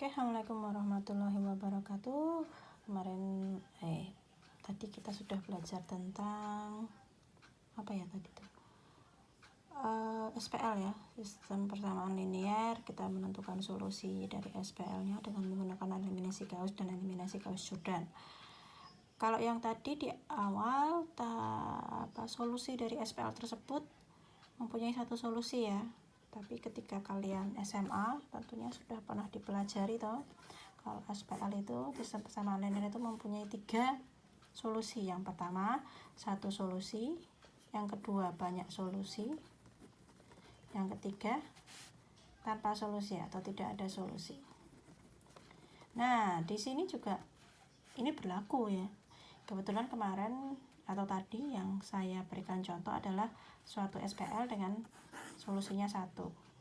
Oke, assalamualaikum warahmatullahi wabarakatuh. Tadi kita sudah belajar tentang apa ya tadi tuh? SPL ya, sistem persamaan linear. Kita menentukan solusi dari SPL-nya dengan menggunakan eliminasi Gauss dan eliminasi Gauss-Jordan. Kalau yang tadi di awal, solusi dari SPL tersebut mempunyai satu solusi ya. Tapi ketika kalian SMA tentunya sudah pernah dipelajari toh, kalau SPL itu sistem persamaan linear itu mempunyai 3 solusi. Yang pertama satu solusi, yang kedua banyak solusi, yang ketiga tanpa solusi atau tidak ada solusi. Nah di sini juga ini berlaku ya. Kebetulan kemarin atau tadi yang saya berikan contoh adalah suatu SPL dengan solusinya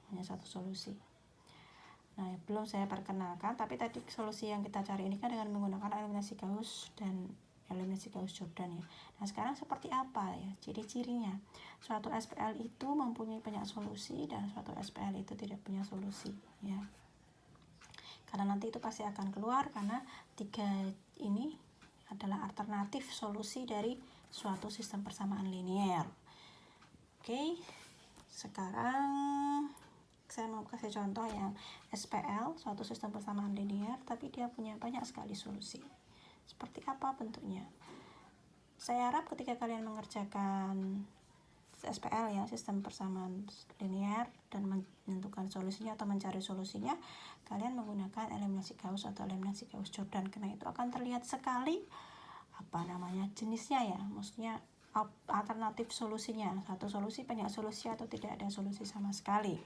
hanya satu solusi. Nah belum saya perkenalkan, tapi tadi solusi yang kita cari ini kan dengan menggunakan eliminasi Gauss dan eliminasi Gauss-Jordan ya. Nah sekarang seperti apa ya ciri-cirinya? Suatu SPL itu mempunyai banyak solusi dan suatu SPL itu tidak punya solusi ya. Karena nanti itu pasti akan keluar, karena 3 ini adalah alternatif solusi dari suatu sistem persamaan linear. Oke, sekarang saya mau kasih contoh yang SPL, suatu sistem persamaan linear, tapi dia punya banyak sekali solusi. Seperti apa bentuknya? Saya harap ketika kalian mengerjakan SPL ya, sistem persamaan linear, dan menentukan solusinya atau mencari solusinya, kalian menggunakan eliminasi Gauss atau eliminasi Gauss-Jordan, karena itu akan terlihat sekali jenisnya ya, maksudnya alternatif solusinya, satu solusi, banyak solusi, atau tidak ada solusi sama sekali.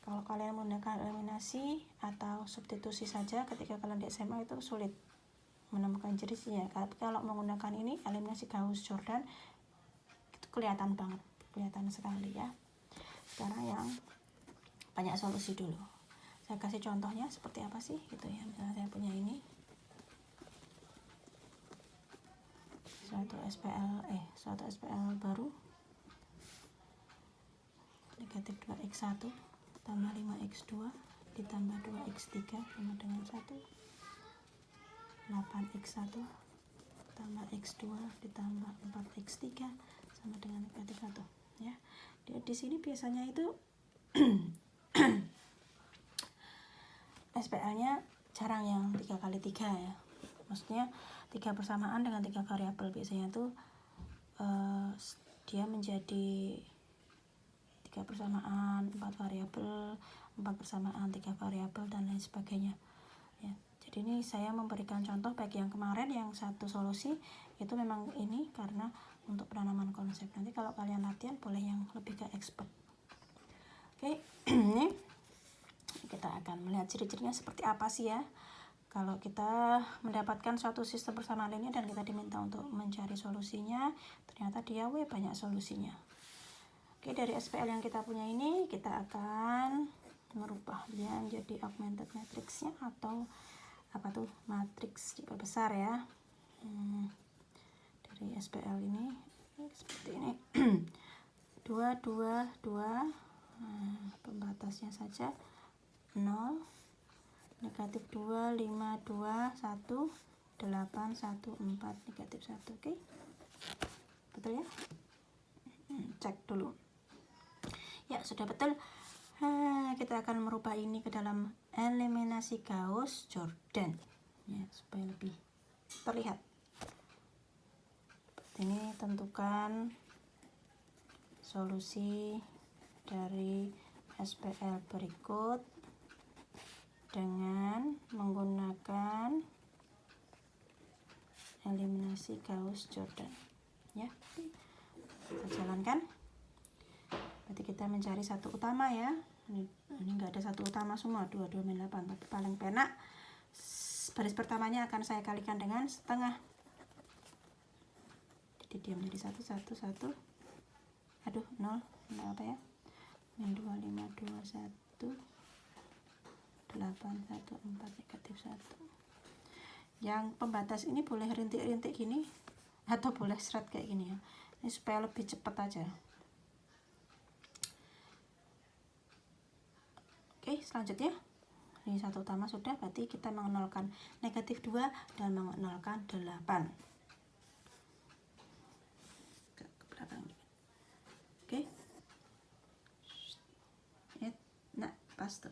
Kalau kalian menggunakan eliminasi atau substitusi saja ketika kalian di SMA itu sulit menemukan jenisnya. Kalau menggunakan ini eliminasi Gauss-Jordan itu kelihatan banget, kelihatan sekali ya. Sekarang yang banyak solusi dulu, saya kasih contohnya seperti apa sih gitu ya. Misalnya saya punya ini suatu SPL baru, negatif 2x1 tambah 5x2 ditambah 2x3 sama dengan 1, 8x1 tambah x2 ditambah 4x3 sama dengan negatif 1 ya. Di sini biasanya itu SPL-nya jarang yang 3x3 ya, maksudnya 3 persamaan dengan 3 variabel. Biasanya tuh dia menjadi 3 persamaan 4 variabel, 4 persamaan 3 variabel, dan lain sebagainya ya. Jadi ini saya memberikan contoh bagi yang kemarin yang satu solusi itu memang ini karena untuk penanaman konsep. Nanti kalau kalian latihan boleh yang lebih ke expert. Oke, ini kita akan melihat ciri-cirinya seperti apa sih ya. Kalau kita mendapatkan suatu sistem persamaan linear dan kita diminta untuk mencari solusinya, ternyata dia banyak solusinya. Oke, dari SPL yang kita punya ini kita akan merubah dia menjadi augmented matrixnya atau matriks diperbesar ya. Dari SPL ini seperti ini 2, 2, 2, pembatasnya saja 0, negatif 2, 5, 2, 1, 8, 1, 4, negatif 1. Oke, betul ya? Cek dulu ya, sudah betul. Kita akan merubah ini ke dalam eliminasi Gauss-Jordan ya, supaya lebih terlihat. Seperti ini, tentukan solusi dari SPL berikut dengan menggunakan eliminasi Gauss-Jordan ya. Kita jalankan. Berarti kita mencari satu utama ya. Ini enggak ada satu utama semua, 2, 2, 8, tapi paling penak baris pertamanya akan saya kalikan dengan setengah. Jadi dia menjadi 1, 1, 1. Aduh, 0 apa ya? 2, 5, 2, 1, 8, 1, 4, negatif 1. Yang pembatas ini boleh rintik-rintik gini atau boleh seret kayak gini ya. Ini supaya lebih cepat aja. Oke, selanjutnya Ini 1 utama sudah, berarti kita mengenolkan negatif 2 dan mengenolkan 8. Ke belakang. Oke. Nah, pas tuh.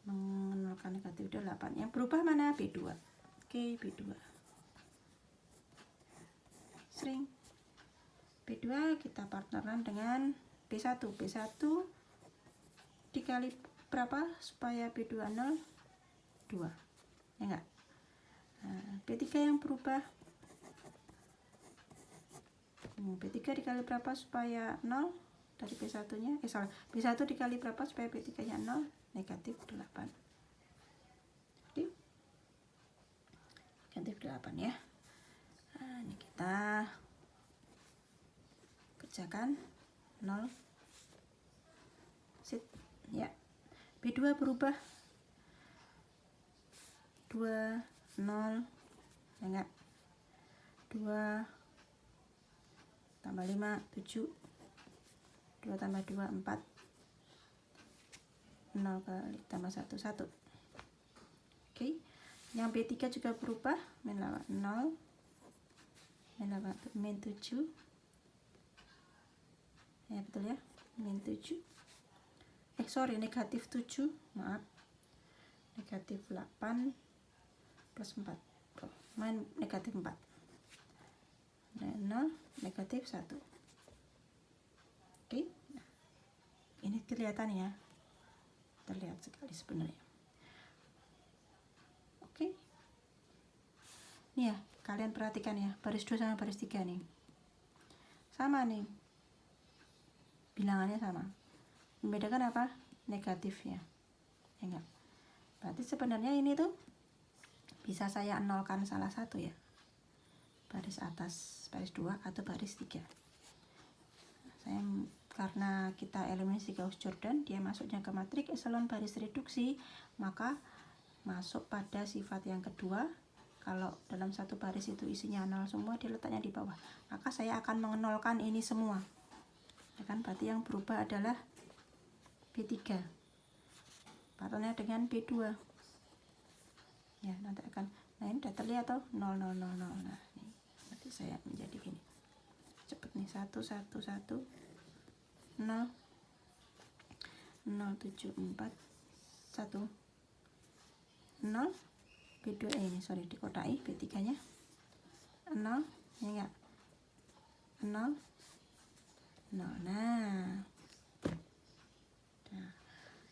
Mengenolkan negatif 8. Yang berubah mana? B2. Oke, B2. Sering. B2 kita partneran dengan B1. B1 dikali berapa supaya B2 0? 2. Ya enggak? Nah, B3 yang berubah. B3 dikali berapa supaya 0 dari B1-nya? B1 dikali berapa supaya B3-nya 0? Negatif 8. Jadi, negatif 8 ya. Nah, ini kita kerjakan 0 sit ya. B2 berubah 2 0 ya enggak, 2 tambah 5 7, 2 tambah 2 4, 0 kali tambah 1 1. Oke, yang B3 juga berubah min 0 min 7 ya, betul ya, min 7 negatif 7, maaf, negatif 8 plus 4 min negatif 4 dan 0 negatif 1. Oke, ini kelihatan ya, terlihat sekali sebenarnya. Oke, ini ya, kalian perhatikan ya, baris 2 sama baris 3 nih sama nih, bilangannya sama. Membedakan apa? Negatifnya ya enggak. Berarti sebenarnya ini tuh bisa saya nolkan salah satu ya, baris atas baris 2 atau baris 3. Saya karena kita eliminasi Gauss-Jordan, dia masuknya ke matriks eselon baris reduksi, maka masuk pada sifat yang kedua. Kalau dalam satu baris itu isinya 0 semua, dia letaknya di bawah, maka saya akan mengenolkan ini semua ya kan. Berarti yang berubah adalah B3 partnernya dengan B2 ya, nanti akan, nah ini udah terlihat tuh 0 0 0 0. Nah ini nanti saya menjadi gini cepet nih, 1 1 1 0 0 7 4 1 0 B2 ini dikotai B3 nya 0 ya enggak, 0 0. Nah,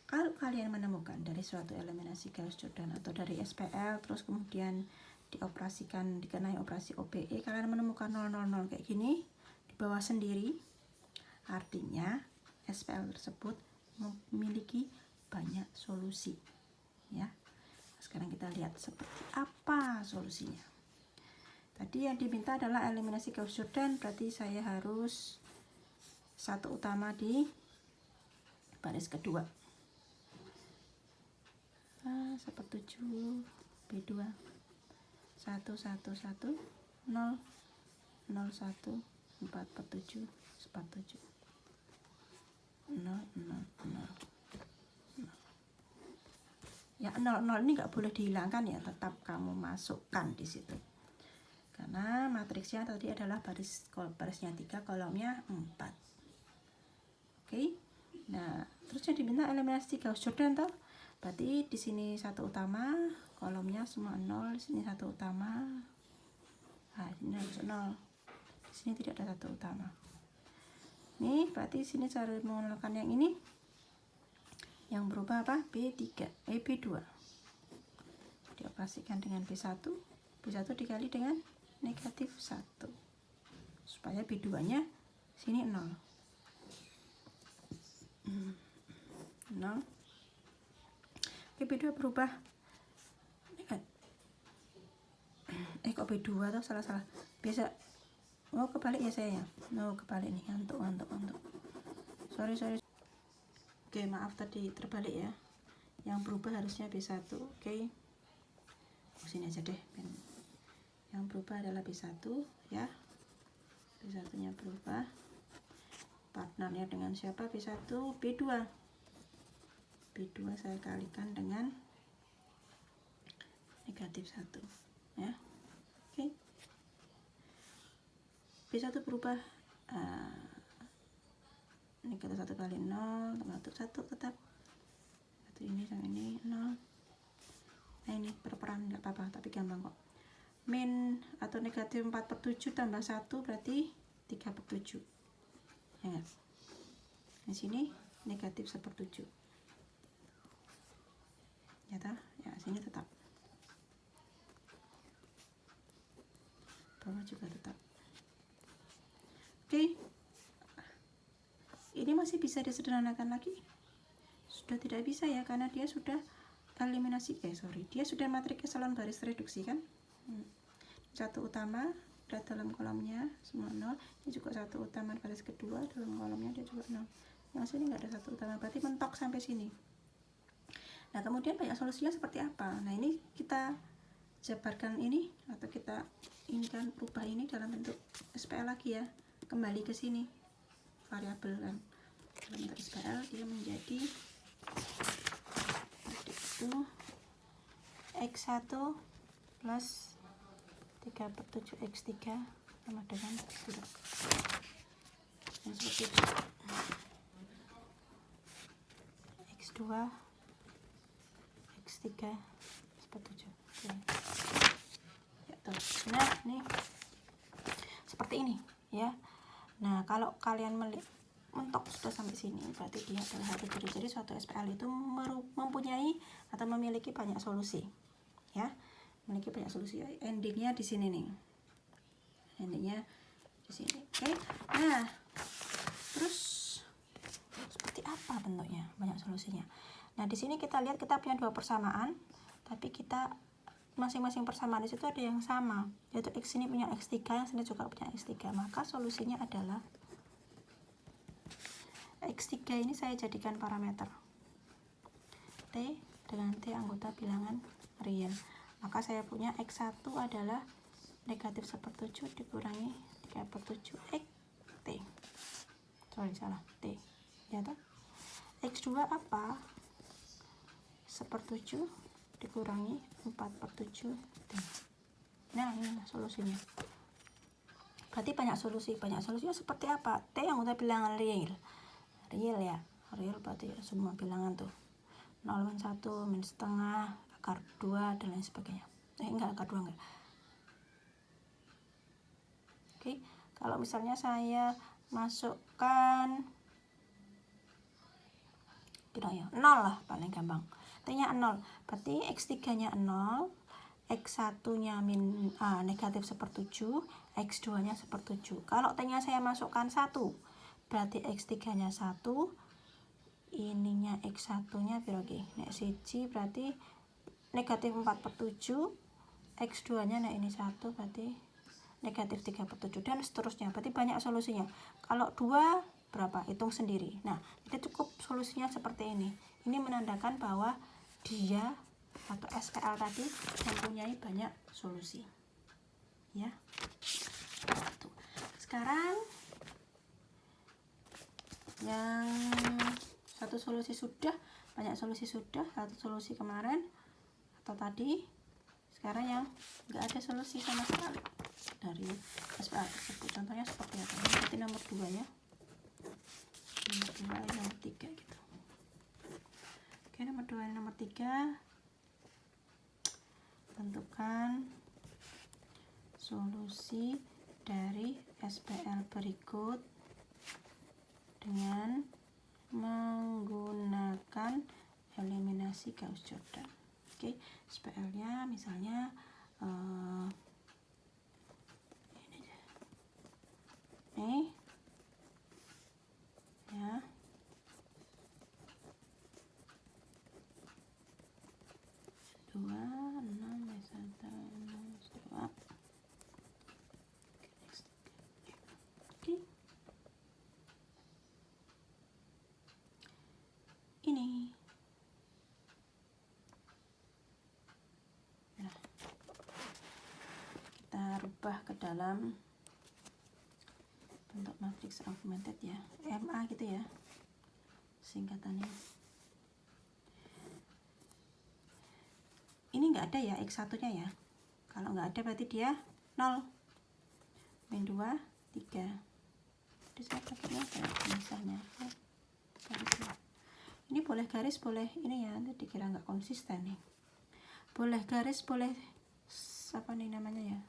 kalau kalian menemukan dari suatu eliminasi Gauss-Jordan atau dari SPL terus kemudian dioperasikan, dikenai operasi OBE, kalian menemukan 0 0 0 kayak gini di bawah sendiri, artinya SPL tersebut memiliki banyak solusi ya. Sekarang kita lihat seperti apa solusinya. Tadi yang diminta adalah eliminasi Gauss-Jordan, berarti saya harus 1 utama di baris kedua. Seperti 7 B2 1 1 1 0 0 1 4 per 7 seperti 7 0 0 0 ya. 0 0 ini nggak boleh dihilangkan ya, tetap kamu masukkan di situ karena matriksnya tadi adalah barisnya 3, kolomnya 4. Oke, nah terus yang diminta eliminasi Gauss-Jordan toh, berarti di sini 1 utama, kolomnya semua 0, di sini 1 utama, nah ini harus 0, di sini tidak ada 1 utama. Nih berarti sini cara mengenalkan yang ini, yang berubah apa? B2 dioperasikan dengan B1 dikali dengan negatif 1 supaya B2 nya sini 0 0. Oke, B2 berubah kok B2 tuh salah biasa, kebalik ya saya ya, kebalik nih, ngantuk sorry. Oke, maaf tadi terbalik ya, yang berubah harusnya B1. Oke, sini aja deh, yang berubah adalah B1 ya, B1 nya berubah, partnernya dengan siapa? B1 B2 saya kalikan dengan negatif 1 ya. Oke. B1 berubah negatif 1 kali 0 tambah 1 tetap 1 ini sama ini 0. Nah ini berperan nggak apa-apa tapi gampang kok. Min atau negatif 4/7 tambah 1 berarti 3/7 ya nggak? Di sini negatif 1/7 ya toh? Ya sini tetap, bawah juga tetap. Oke, ini masih bisa disederhanakan lagi? Sudah tidak bisa ya, karena dia sudah eliminasi, dia sudah matriks eselon baris reduksi kan. Satu utama dalam kolomnya semua 0, ini juga satu utama baris kedua dalam kolomnya dia juga 0. Yang sini nggak ada satu utama, berarti mentok sampai sini. Nah kemudian banyak solusinya seperti apa? Nah ini kita jabarkan ini, atau kita ini kan rubah ini dalam bentuk SPL lagi ya, kembali ke sini variabel kan dalam bentuk SPL, dia menjadi itu X1 plus 3/7 X3 sama dengan 0. Yang seperti itu. X2 X3 seperti 7. Ya, tuh. Nah nih seperti ini ya. Nah kalau kalian mentok sudah sampai sini, berarti dia adalah satu ciri. Jadi suatu SPL itu mempunyai atau memiliki banyak solusi ya, memiliki banyak solusi. Endingnya di sini nih, endingnya di sini. Oke. Nah terus seperti apa bentuknya banyak solusinya? Nah di sini kita lihat kita punya dua persamaan, tapi kita masing-masing persamaan di situ ada yang sama, yaitu X ini punya X3, yang sini juga punya X3. Maka solusinya adalah X3 ini saya jadikan parameter T dengan T anggota bilangan real. Maka saya punya X1 adalah negatif 1/7 dikurangi 3/7 X T. Salah T ya toh. X2 apa? 1/7 dikurangi 4/7 T. Nah ini solusinya. Berarti banyak solusi. Banyak solusinya seperti apa? T anggota bilangan real ya, real berarti ya, semua bilangan tuh 0, min 1, min setengah, akar 2 dan lain sebagainya. Enggak, akar 2 enggak. Oke, kalau misalnya saya masukkan ya 0 lah paling gampang. T-nya 0, berarti X3 nya 0, X1 nya negatif 1/7, X2 nya 1/7. Kalau T-nya saya masukkan 1, berarti X3 nya 1, ininya X1 nya berarti nek siji berarti negatif 4/7, X2 nya nek ini 1 berarti negatif 3/7 dan seterusnya. Berarti banyak solusinya. Kalau 2 berapa? Hitung sendiri. Nah, kita cukup solusinya seperti ini. Ini menandakan bahwa dia atau SPL tadi mempunyai banyak solusi. Ya. Sekarang yang satu solusi sudah, banyak solusi sudah, satu solusi kemarin atau tadi. Sekarang yang enggak ada solusi sama sekali dari SPL tersebut. Contohnya seperti apa? Seperti nomor 2 ya. Nomor 2, nomor 3 gitu. Oke, nomor 2 nomor 3. Tentukan solusi dari SPL berikut dengan menggunakan eliminasi Gauss-Jordan. Oke, SPL-nya misalnya ini ya. Dua, 6, 1, 2. Oke. Ini. Nah, kita rubah ke dalam bentuk matriks augmented ya, MA gitu ya singkatannya. ini nggak ada ya X1 nya ya. Kalau nggak ada berarti dia 0. Min 2, 3. Jadi saya pakainya kayak misalnya ini boleh garis, boleh ini ya, nanti dikira nggak konsisten nih. Boleh garis, boleh apa nih namanya ya,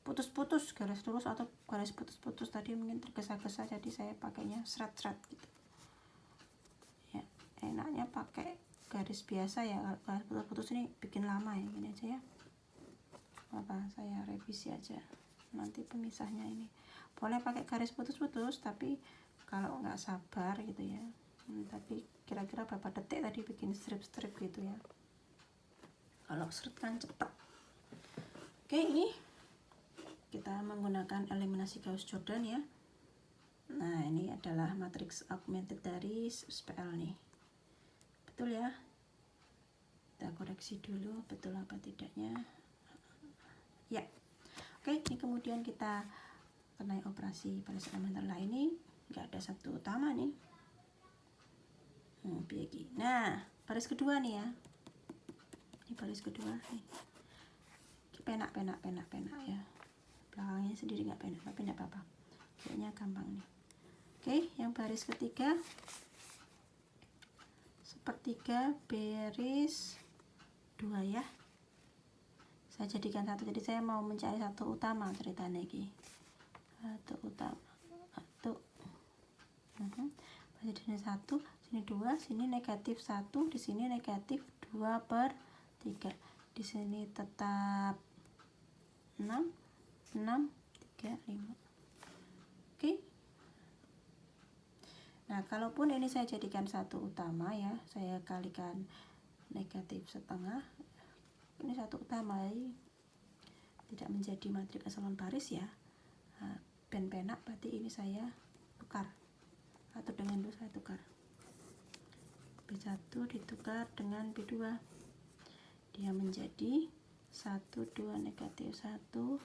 putus-putus, garis lurus atau garis putus-putus. Tadi mungkin tergesa-gesa jadi saya pakainya seret-seret gitu ya. Enaknya pakai garis biasa ya, garis putus-putus ini bikin lama ya. Gini aja ya, apa saya revisi aja nanti pemisahnya. Ini boleh pakai garis putus-putus, tapi kalau nggak sabar gitu ya, tapi kira-kira berapa detik tadi bikin strip-strip gitu ya. Kalau seret kan cepet. Oke, ini kita menggunakan eliminasi Gauss-Jordan ya. Nah, ini adalah matriks augmented dari SPL nih. Betul ya? Kita koreksi dulu betul apa tidaknya. Ya. Oke, ini kemudian kita kenai operasi baris elementer lain. Ini nggak ada satu utama nih. Nah, baris kedua nih ya. Ini baris kedua nih. Penak ya. Belakangnya sendiri nggak penak, tapi nggak apa-apa. Kayaknya gampang nih. Oke, yang baris ketiga sepertiga baris 2 ya. Saya jadikan satu, jadi saya mau mencari satu utama ceritanya ini. Satu utama. Satu. Jadi sini 1, sini 2, sini negatif 1, di sini negatif 2/3. Di sini tetap 6, 6, 3, 5. Oke. Nah, kalaupun ini saya jadikan satu utama ya, saya kalikan negatif setengah. Ini satu utama ya, tidak menjadi matriks eselon baris ya. Nah, pen penak berarti ini saya tukar. Atau dengan dulu saya tukar. B1 ditukar dengan B2. Dia menjadi 1, 2, negatif 1,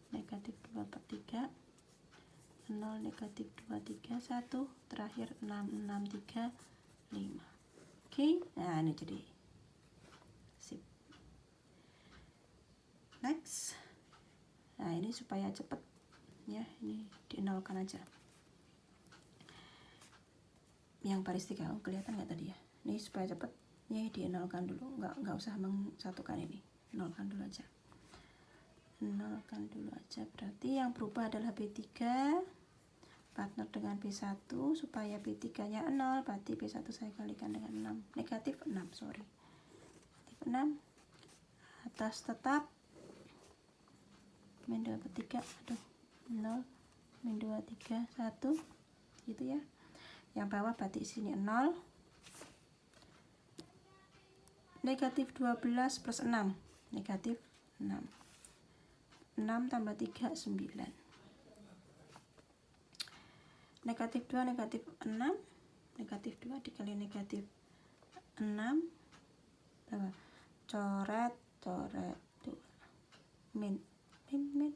negatif 2/3, 0, negatif 2, 3, 1, terakhir 6, 6, 3, 5. Oke, nah ini jadi sip. Next. Nah, ini supaya cepet ya, ini dinolkan aja. Yang baris 3 kelihatan nggak tadi ya? Ini supaya cepet, ini dinolkan dulu, nggak usah mengsatukan ini, nolkan dulu aja. Nolkan dulu aja, berarti yang berubah adalah B3 partner dengan B1, supaya B3 nya 0, berarti B1 saya kalikan dengan 6, negatif 6, sorry, negatif 6, atas tetap min 2/3, aduh 0, min 2, 3, 1 gitu ya. Yang bawah berarti sini 0, negatif 12 plus 6, negatif 6, 6 tambah 3, 9, negatif 2, negatif 6, negatif 2 dikali negatif 6 berapa? Coret 2, min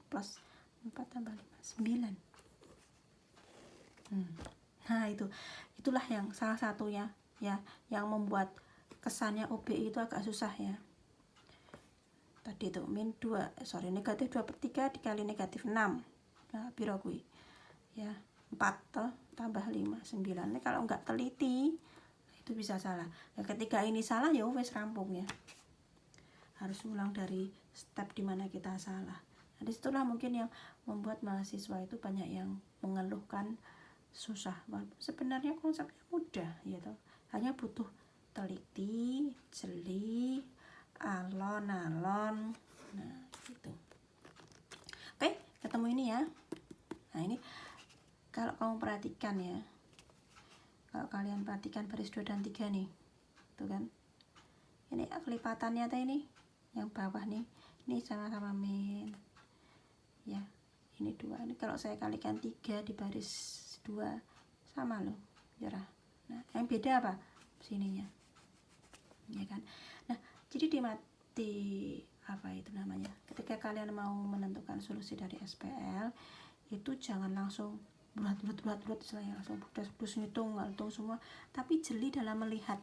plus 4 tambah 5, 9. Nah, itulah yang salah satunya ya, yang membuat kesannya OBI itu agak susah ya. Tadi itu negatif 2/3 dikali negatif 6. Nah, piro kuwi? Ya, 4 tambah 5, 9. Ini kalau nggak teliti itu bisa salah. Ya, ketika ini salah ya wes rampung ya. Harus ulang dari step dimana kita salah. Nah, disitulah mungkin yang membuat mahasiswa itu banyak yang mengeluhkan susah. Sebenarnya konsepnya mudah ya toh. Hanya butuh teliti, jeli, alon-alon. Nah, gitu. Oke, ketemu ini ya. Nah, ini kalau kamu perhatikan ya. Kalau kalian perhatikan baris 2 dan 3 nih. Tuh kan. Ini kelipatannya teh ini. Yang bawah nih. Ini sama-sama min. Ya. Ini 2. Ini kalau saya kalikan 3 di baris 2 sama loh, jerah. Nah, yang beda apa? Sininya. Ya kan? Nah, jadi apa itu namanya? Ketika kalian mau menentukan solusi dari SPL, itu jangan langsung bulat istilahnya, langsung budas ngitung semua, tapi jeli dalam melihat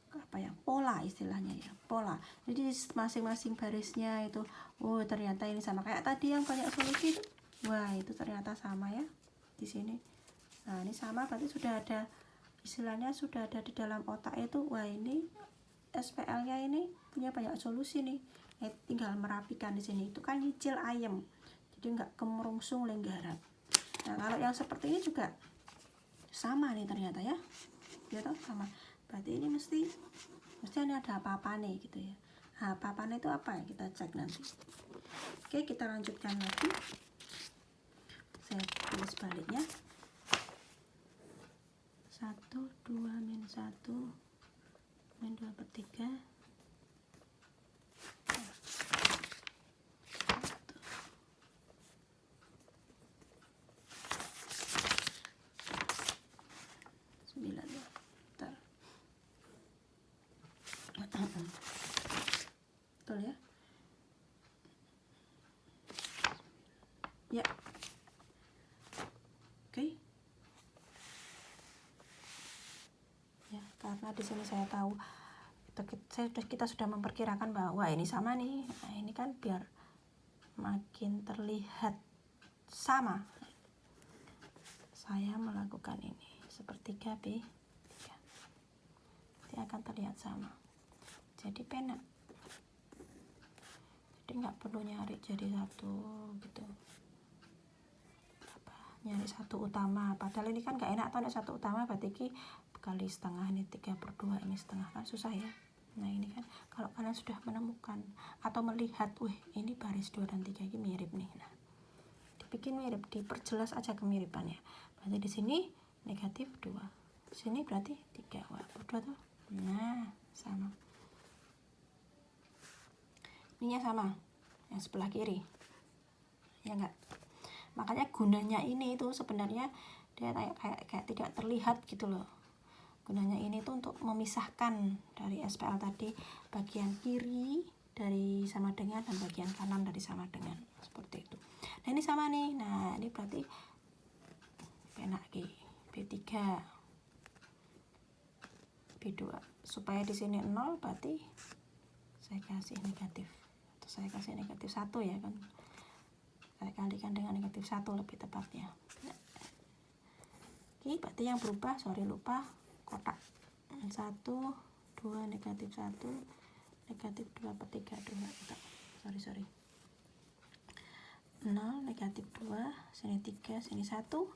apa ya, pola istilahnya ya, pola. Jadi masing-masing barisnya itu, oh ternyata ini sama kayak tadi yang banyak solusi itu. Wah, itu ternyata sama ya di sini. Nah, ini sama, berarti sudah ada istilahnya, sudah ada di dalam otak itu. Wah, ini SPL-nya ini punya banyak solusi nih. Tinggal merapikan di sini. Itu kan nyicil ayam. Jadi nggak kemerungsung lenggaran. Nah, kalau yang seperti ini juga sama nih ternyata ya. Dia tahu sama. Berarti ini mesti ini ada apa-apa nih gitu ya. Nah, apa-apanya itu apa ya, kita cek nanti. Oke, kita lanjutkan lagi. Saya tulis baliknya. 1, 2, min 1, min 2/3. 9. Betul ya? Ya. Oke. Ya, karena di sini saya tahu kita sudah memperkirakan bahwa ini sama nih. Nah, ini kan biar makin terlihat sama, saya melakukan ini sepertiga B3. Nanti akan terlihat sama. Jadi pena. Jadi nggak perlu nyari jadi satu gitu. Nyari satu utama. Padahal ini kan nggak enak tuh, ada satu utama berarti ki kali setengah, ini 3/2, ini setengah, kan susah ya. Nah, ini kan kalau kalian sudah menemukan atau melihat, wih ini baris 2 dan 3 ini mirip nih. Nah, dibikin mirip, diperjelas aja kemiripannya. Berarti di sini -2, di sini berarti 3. Wah, berdua tuh. Nah, sama. Ininya sama, yang sebelah kiri. Ya enggak? Makanya gunanya ini itu sebenarnya dia kayak tidak terlihat gitu loh. Gunanya ini tuh untuk memisahkan dari SPL tadi, bagian kiri dari sama dengan dan bagian kanan dari sama dengan, seperti itu. Nah, ini sama nih. Nah, ini berarti penak B3, B2. Supaya di sini 0 berarti saya kasih negatif. Atau saya kasih -1 ya kan. Saya kalikan dengan -1 lebih tepatnya. Nah, oke, berarti yang berubah, lupa kotak. 1, 2, -1, -2/3, 2. Sorry. 0, -2, sini 3, sini 1.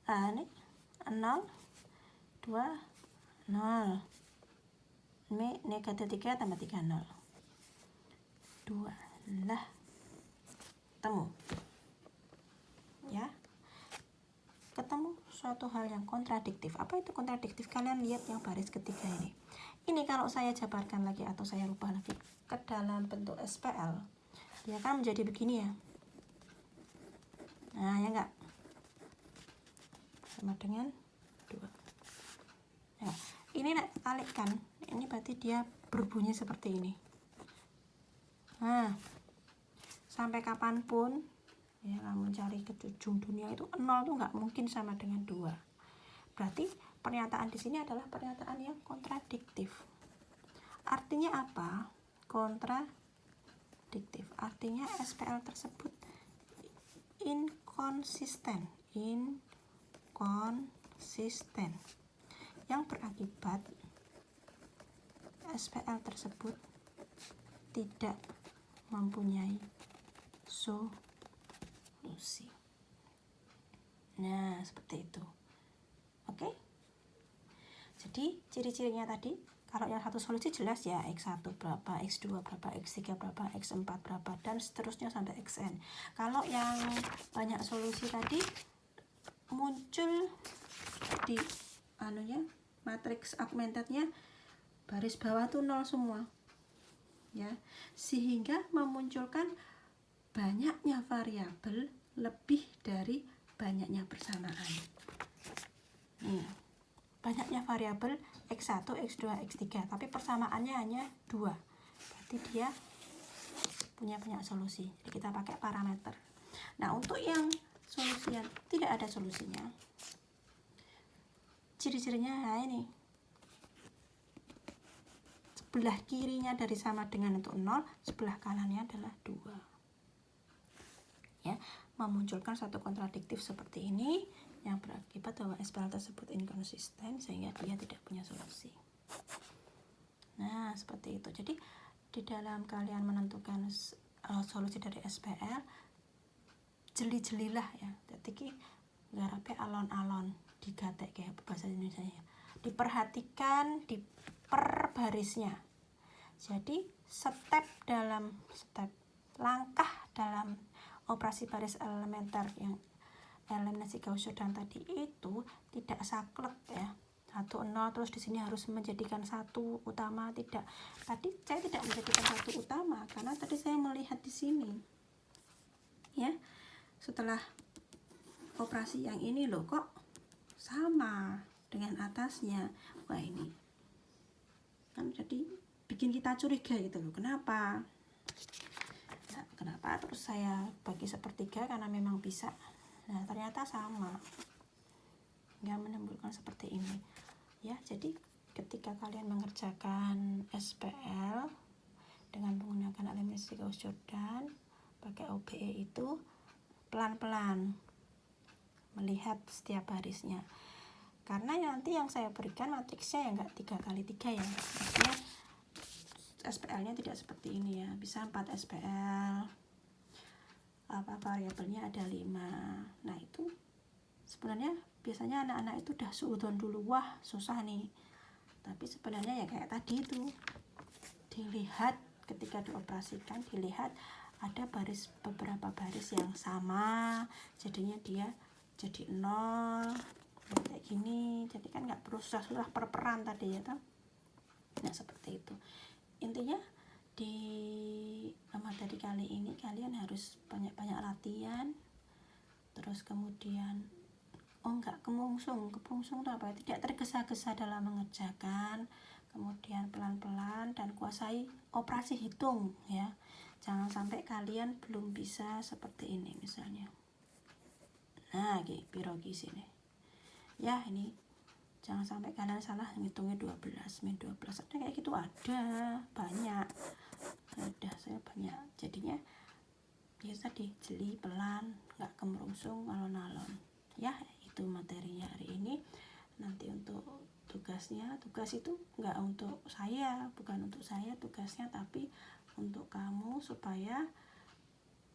Ah, ini 0, 2, 0. Ini -3 tambah 3, 0. 2. Lah, ketemu. Ya. Ketemu suatu hal yang kontradiktif. Apa itu kontradiktif? Kalian lihat yang baris ketiga ini. Ini kalau saya jabarkan lagi atau saya rubah lagi ke dalam bentuk SPL, dia kan menjadi begini ya. Nah, ya enggak? Sama dengan 2. Ya, ini talikkan. Ini berarti dia berbunyi seperti ini. Nah, sampai kapanpun ya, kamu cari ke ujung dunia itu 0 tuh nggak mungkin sama dengan 2. Berarti pernyataan di sini adalah pernyataan yang kontradiktif. Artinya apa? Kontradiktif. Artinya SPL tersebut inkonsisten. Yang berakibat SPL tersebut tidak mempunyai solusi. Nah, seperti itu. Oke? Jadi, ciri-cirinya tadi, kalau yang satu solusi jelas ya, X1 berapa, X2 berapa, X3 berapa, X4 berapa, dan seterusnya sampai Xn. Kalau yang banyak solusi tadi, muncul di matriks augmentednya, baris bawah tuh 0 semua. Ya, sehingga memunculkan banyaknya variabel lebih dari banyaknya persamaan. Banyaknya variabel X1, X2, X3, tapi persamaannya hanya 2. Berarti dia punya banyak solusi. Jadi kita pakai parameter. Nah, untuk yang solusi yang tidak ada solusinya, ciri-cirinya ini. sebelah kirinya dari sama dengan itu 0, sebelah kanannya adalah 2. Ya, memunculkan satu kontradiktif seperti ini yang berakibat bahwa SPL tersebut inkonsisten sehingga dia tidak punya solusi. Nah, seperti itu. Jadi di dalam kalian menentukan solusi dari SPL, jeli-jelilah ya. Jadi garape alon-alon, digatek kayak bahasa Indonesia ya. Diperhatikan di per barisnya. Jadi langkah dalam operasi baris elementer yang eliminasi Gauss-Jordan tadi itu tidak saklek ya. 1 0 terus di sini harus menjadikan 1 utama, tidak. Tadi saya tidak menjadikan 1 utama karena tadi saya melihat di sini. Ya. Setelah operasi yang ini loh kok sama dengan atasnya. Wah, ini kan jadi bikin kita curiga gitu loh. Kenapa? Nah, kenapa terus saya bagi sepertiga karena memang bisa. Nah, ternyata sama. Nggak menimbulkan seperti ini. Ya, jadi ketika kalian mengerjakan SPL dengan menggunakan eliminasi Gauss-Jordan pakai OBE itu pelan-pelan melihat setiap barisnya. Karena nanti yang saya berikan matriksnya ya enggak 3x3 ya. Maksudnya SPL-nya tidak seperti ini ya. Bisa 4 SPL. Variabelnya ada 5. Nah, itu sebenarnya biasanya anak-anak itu udah suudon dulu. Wah, susah nih. Tapi sebenarnya ya kayak tadi itu. Dilihat ketika dioperasikan, dilihat ada beberapa baris yang sama. Jadinya dia jadi 0. Kayak gini, jadi kan nggak perlu susah-susah per-peran tadi ya toh. Nah, seperti itu intinya. Di materi kali ini kalian harus banyak-banyak latihan, terus kemudian nggak kepungsung itu apa, tidak tergesa-gesa dalam mengerjakan, kemudian pelan-pelan dan kuasai operasi hitung ya. Jangan sampai kalian belum bisa seperti ini misalnya. Nah, pirogi sini ya, ini jangan sampai kalian salah ngitungnya 12 min 12 ada kayak gitu, ada banyak, ada saya banyak. Jadinya biasa jeli pelan, nggak kemerungsung alon-alon ya. Itu materinya hari ini. Nanti untuk tugas itu nggak untuk saya, bukan untuk saya tugasnya, tapi untuk kamu supaya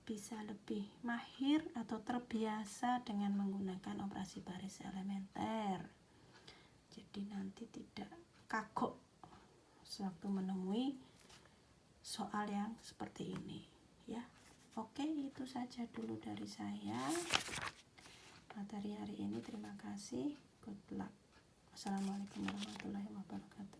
bisa lebih mahir atau terbiasa dengan menggunakan operasi baris elementer. Jadi nanti tidak kagok sewaktu menemui soal yang seperti ini ya. Oke, itu saja dulu dari saya materi hari ini. Terima kasih. Good luck. Assalamualaikum warahmatullahi wabarakatuh.